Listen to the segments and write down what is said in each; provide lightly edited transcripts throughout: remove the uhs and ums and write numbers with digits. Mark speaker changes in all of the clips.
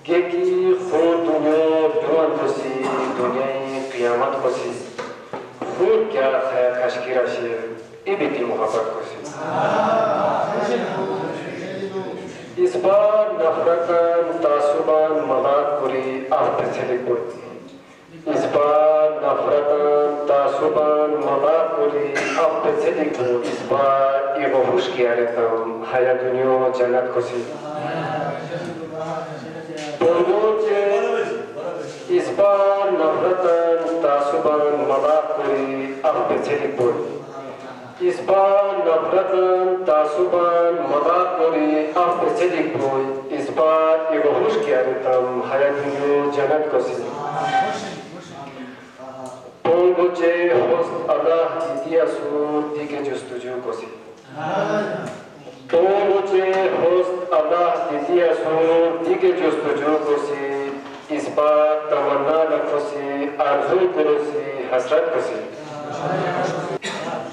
Speaker 1: Geki khud dunya duan kosi dunyai qiyamat kosi khud kya khaya kashkira shi ibiti muhabbat kosi इस बार नफरतन तासुबान मदाद करी आप चले कोई इस बार नफरतन तासुबान मदाद करी आप चले कोई इस बार ये बहुश किया रहता हूँ हया दुनिया जन्नत खुशी बोलोचे इस बार नफरतन तासुबान मदाद करी आप चले कोई इस बार नफरतन तासुबान मदाद करी आप चली कोई इस बार ये बहुश किया रहता हूँ हया दुनिया जन्नत खुशी बोलोचे होस्ट अल्लाह जितिया सूर दिखे जुस्तुजू खुशी बोलोचे होस्ट अल्लाह जितिया सूर दिखे जुस्तुजू खुशी इस बार तमन्ना नफसी आरज़ू कुरुसी हसरत खुशी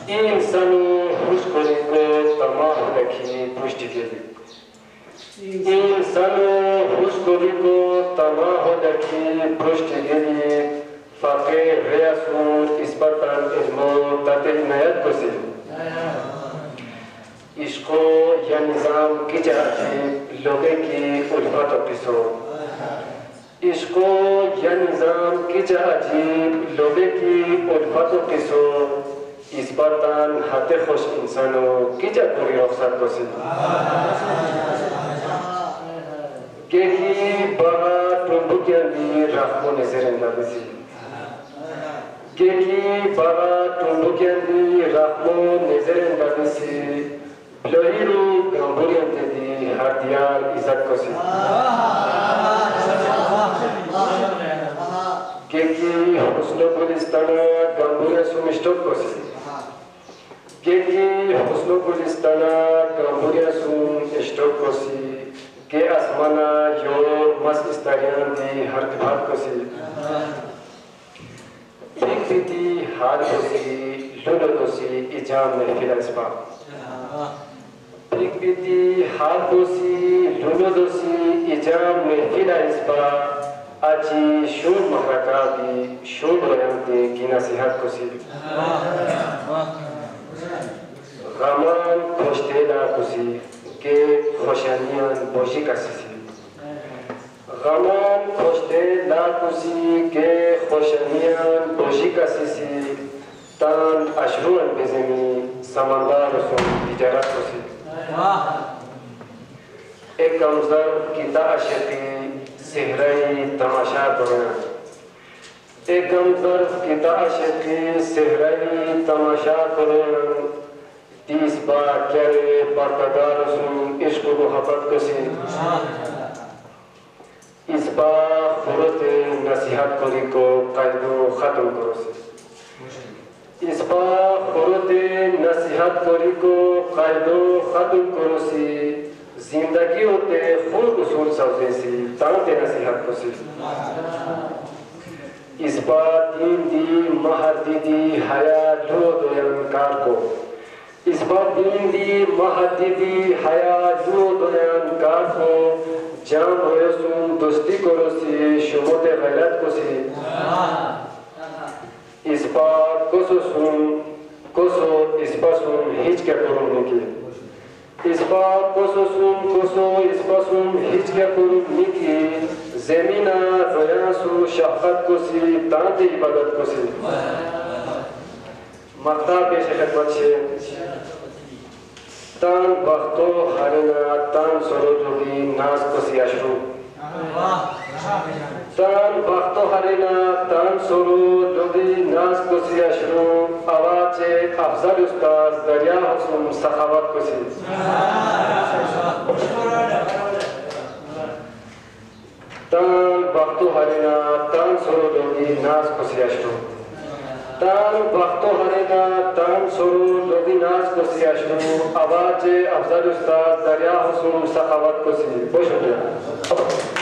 Speaker 1: इंसानों खुशखुशी को तमाम रखी पुष्टि के लिए इंसानों खुशखुशी को तमाम रखी पुष्टि के लिए फ़क़ीर रियासूर इस पर तन इल्मो तते इनायत को से इसको यह निज़ाम की जाती लोगे की उल्फत पिसो इसको यह निज़ाम की जाती लोगे की उल्फत पिसो इस बर्तन हाथे खुश इंसानों की जगह रखसत को सी के ही बड़ा टुंबुकियानी रखो नजरेंदा बसी के ही बड़ा टुंबुकियानी रखो नजरेंदा बसी लोहिरू गंभीरियत दी हरदियार इज्जत को सी के ही हुस्न पुलिस्ताना गंभीरियत सुमिष्टों को सी Geki husnu kulistana gamburia sun ishtok kosi ke asmana yo mas istariyan di harkibat kosi Fikfiti hal kosi lulo kosi ijam mehfil asba Fikfiti hal kosi lulo kosi ijam mehfil asba Aji shur mahrakabi shur bayante ki nasihat kosi Gaman khoshte kusi ke khoshaniyan boshi kasisi Gaman khoshte kusi ke khoshaniyan boshi kasisi Tan ashruan bezemi samandar sun tijarat kusi Ek kamzar kita ashqi sehrai tamasha dona Ek kamzar kita ashqi sehrai tamasha dona तीस बार करे बरकदार सुन इश्क मोहब्बत कसी इस बार खुरत नसीहत करी को कायदो खत्म करो से इस बार खुरत नसीहत करी को कायदो खत्म करो से जिंदगी होते खुद उसूल सौदे से तांते नसीहत कसी इस बार तीन दी महर दीदी हया लो दोयनकार को इस बार दीदी महदीदी हया जो दुनियानकार को जाम रोयसुन दोस्ती करो सी शुमोते गैरत को सी इस बार कोसो इस बार सुन हिच क्या करूँगी की इस बार कोसो इस बार सुन हिच क्या करूँगी की ज़मीना रोयासु शफ़क़त को सी तांते इबादत को सी मक्ता पेश खिदमत से तान वक्तो हरना तान सरोजोगी नाज को सियाशरू तान वक्तो हरना तान सरोजोगी नाज को सियाशरू आवाज़े अफजल उस्ताद दरिया हुस्न सखावत को सी तान वक्तो हरना तान सरोजोगी नाज को सियाशरू तान वक्तो हरेना तान सुरू लोगिनाज को सियाशनु आवाज़ अफजल उस्ताद दरिया हुस्न सखावत को सी